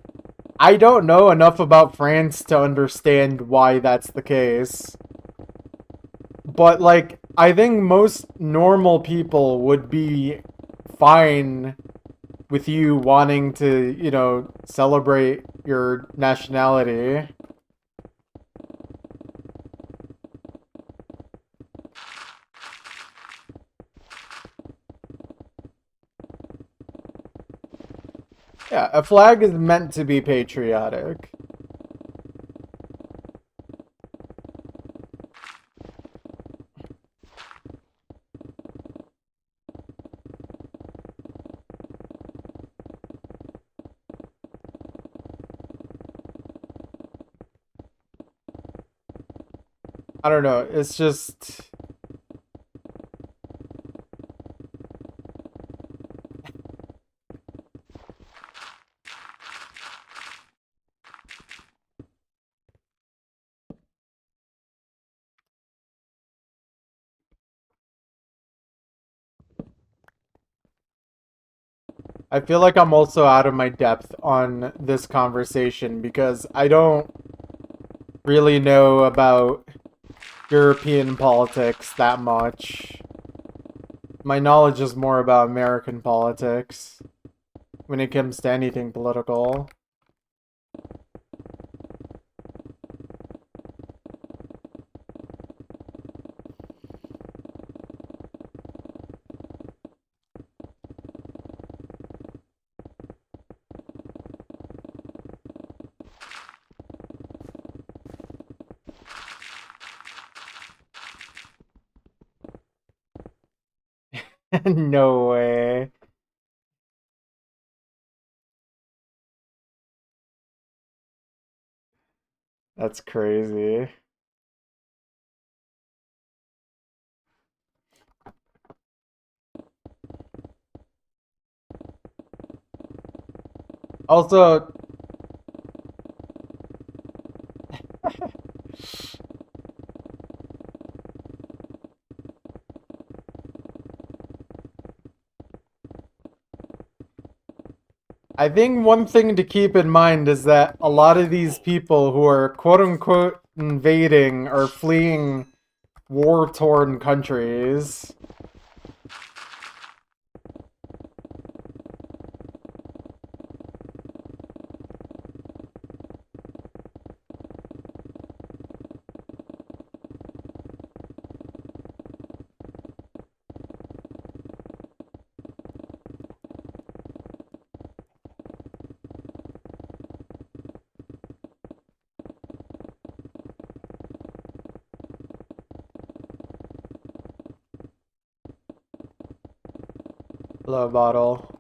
I don't know enough about France to understand why that's the case. But, like, I think most normal people would be fine with you wanting to, you know, celebrate your nationality. Yeah, a flag is meant to be patriotic. I don't know, it's just... I feel like I'm also out of my depth on this conversation because I don't really know about European politics that much. My knowledge is more about American politics when it comes to anything political. No way. That's crazy. Also, I think one thing to keep in mind is that a lot of these people who are quote-unquote invading are fleeing war-torn countries. Hello, bottle.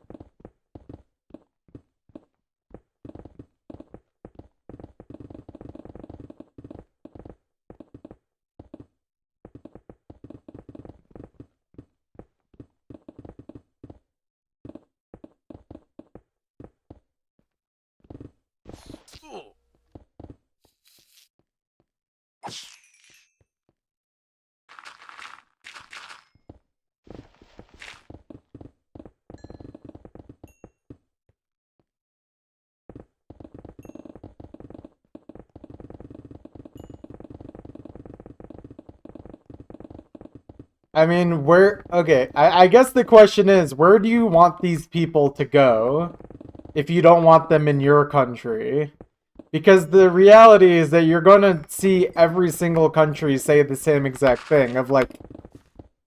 I mean, where... Okay, I guess the question is, where do you want these people to go if you don't want them in your country? Because the reality is that you're gonna see every single country say the same exact thing of like,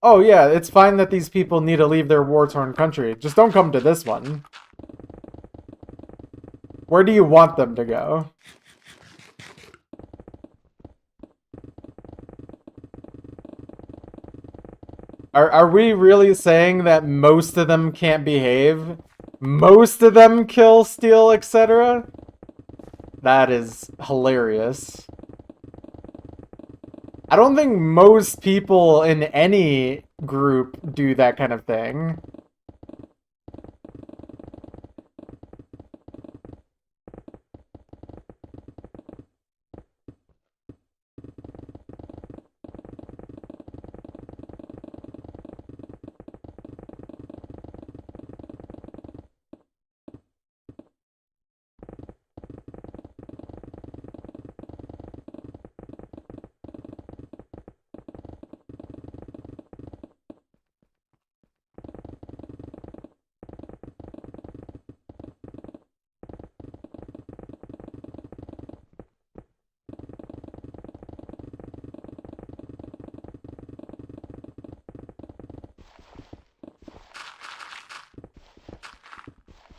oh yeah, it's fine that these people need to leave their war-torn country. Just don't come to this one. Where do you want them to go? Are we really saying that most of them can't behave? Most of them kill, steal, etc.? That is hilarious. I don't think most people in any group do that kind of thing.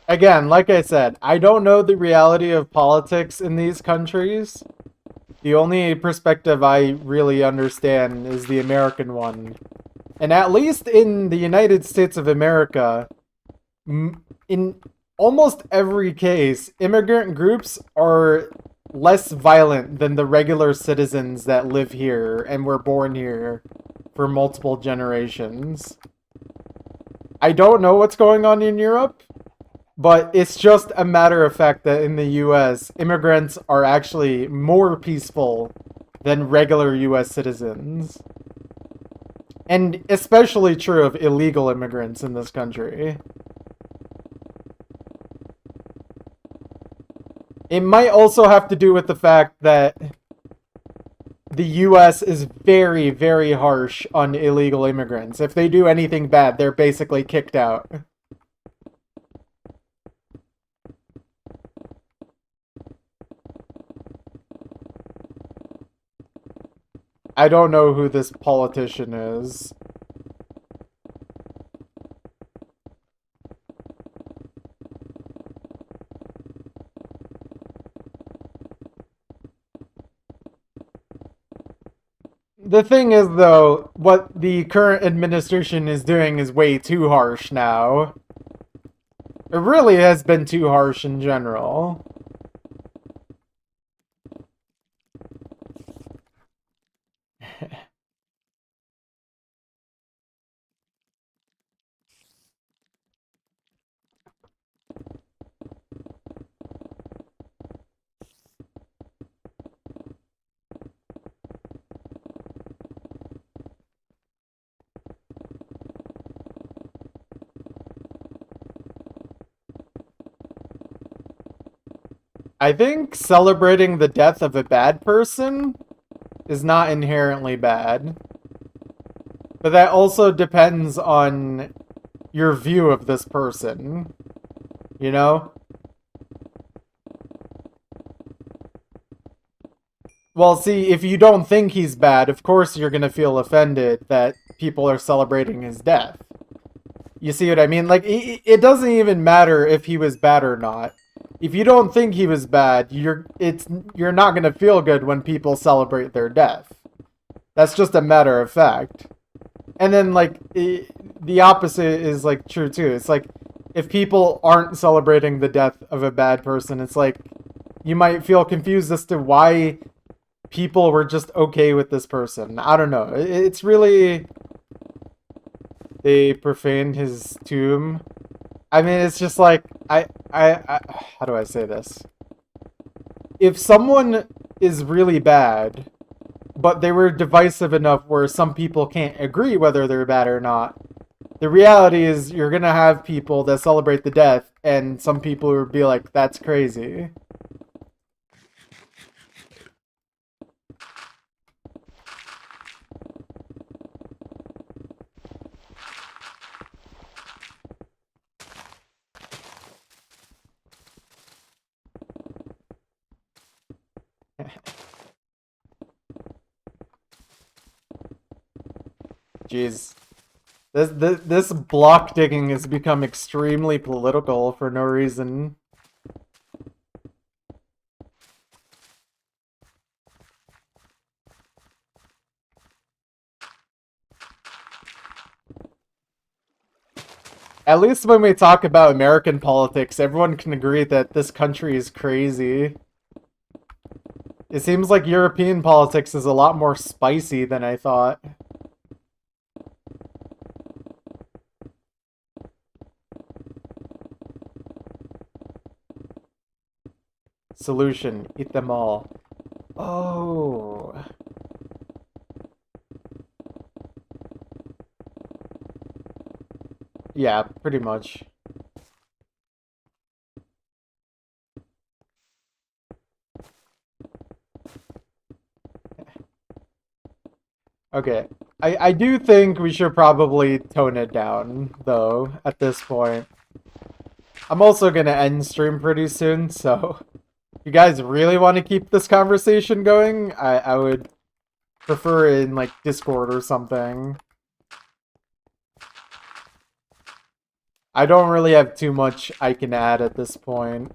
Again, like I said, I don't know the reality of politics in these countries. The only perspective I really understand is the American one. And at least in the United States of America, in almost every case, immigrant groups are less violent than the regular citizens that live here and were born here for multiple generations. I don't know what's going on in Europe, but it's just a matter of fact that in the US, immigrants are actually more peaceful than regular US citizens. And especially true of illegal immigrants in this country. It might also have to do with the fact that the US is very, very harsh on illegal immigrants. If they do anything bad, they're basically kicked out. I don't know who this politician is. The thing is, though, what the current administration is doing is way too harsh now. It really has been too harsh in general. I think celebrating the death of a bad person is not inherently bad. But that also depends on your view of this person. You know? Well, see, if you don't think he's bad, of course you're gonna feel offended that people are celebrating his death. You see what I mean? Like, it doesn't even matter if he was bad or not. If you don't think he was bad, you're not gonna feel good when people celebrate their death. That's just a matter of fact. And then, like, the opposite is, like, true, too. It's like, if people aren't celebrating the death of a bad person, it's like, you might feel confused as to why people were just okay with this person. I don't know. It's really... They profaned his tomb. I mean, it's just like, how do I say this? If someone is really bad, but they were divisive enough where some people can't agree whether they're bad or not, the reality is you're gonna have people that celebrate the death, and some people will be like, that's crazy. Jeez. This block digging has become extremely political for no reason. At least when we talk about American politics, everyone can agree that this country is crazy. It seems like European politics is a lot more spicy than I thought. Solution, eat them all. Oh. Yeah, pretty much. Okay. I do think we should probably tone it down, though, at this point. I'm also gonna end stream pretty soon, so if you guys really want to keep this conversation going, I would prefer in, like, Discord or something. I don't really have too much I can add at this point.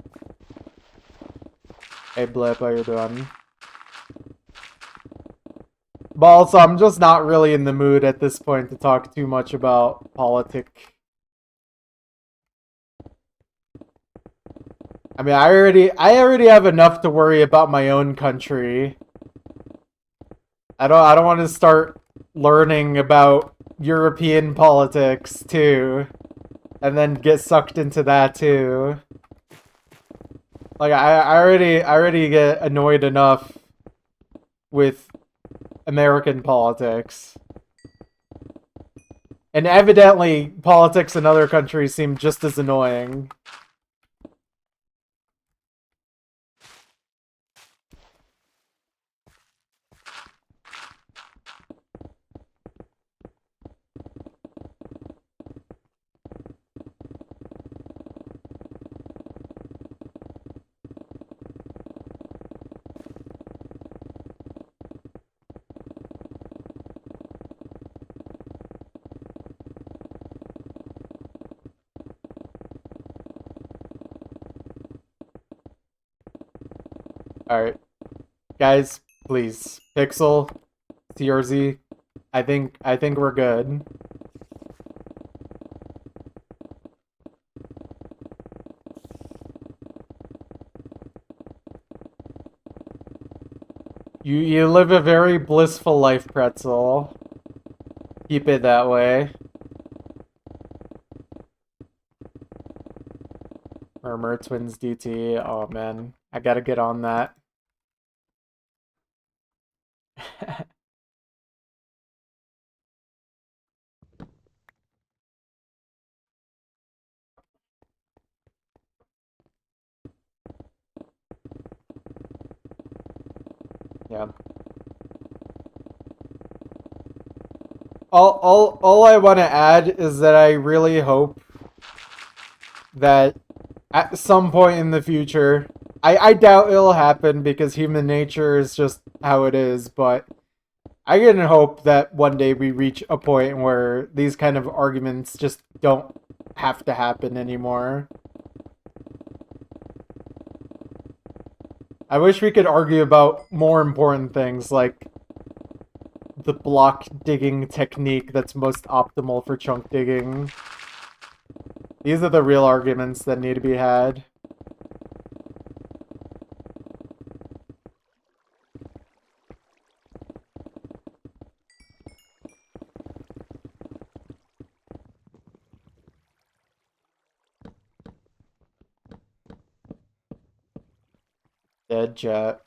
Hey Blip, how you doing? But also, I'm just not really in the mood at this point to talk too much about politics. I mean, I already have enough to worry about my own country. I don't want to start learning about European politics too, and then get sucked into that too. Like I already get annoyed enough with American politics. And evidently, politics in other countries seem just as annoying. Alright. Guys, please. Pixel, TRZ, I think we're good. You live a very blissful life, Pretzel. Keep it that way. Murmur Twins DT. Oh man, I gotta get on that. Yeah. All I want to add is that I really hope that at some point in the future, I doubt it'll happen because human nature is just how it is, but I can hope that one day we reach a point where these kind of arguments just don't have to happen anymore. I wish we could argue about more important things like the block digging technique that's most optimal for chunk digging. These are the real arguments that need to be had. Dead jet.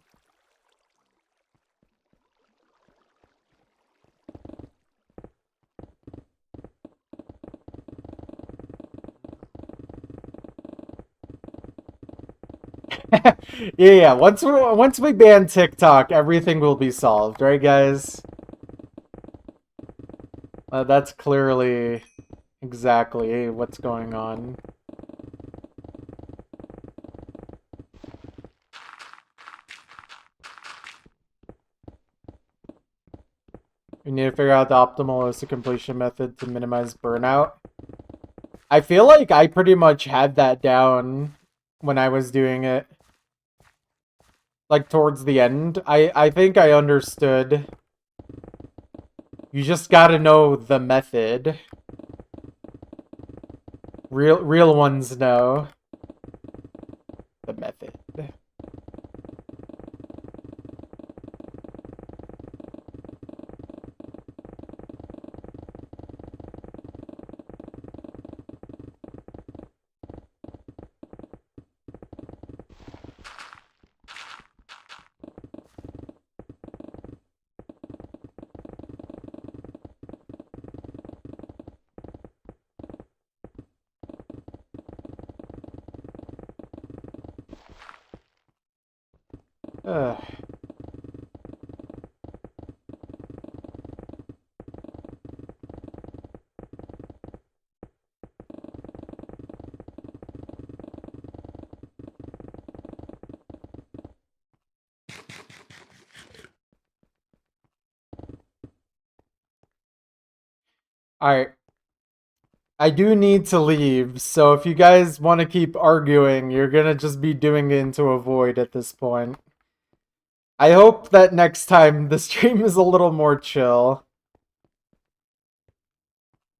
Yeah. Once we ban TikTok, everything will be solved, right, guys? That's clearly exactly what's going on. We need to figure out the optimal OSA completion method to minimize burnout. I feel like I pretty much had that down when I was doing it. Like, towards the end. I think I understood. You just gotta know the method. Real ones know the method. Ugh. Alright. I do need to leave, so if you guys want to keep arguing, you're gonna just be doing it into a void at this point. I hope that next time the stream is a little more chill.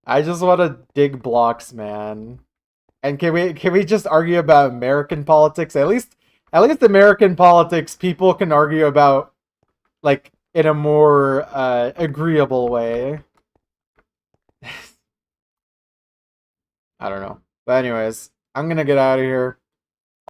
I just want to dig blocks, man. And can we just argue about American politics? At least American politics people can argue about like in a more agreeable way. I don't know. But anyways, I'm gonna get out of here.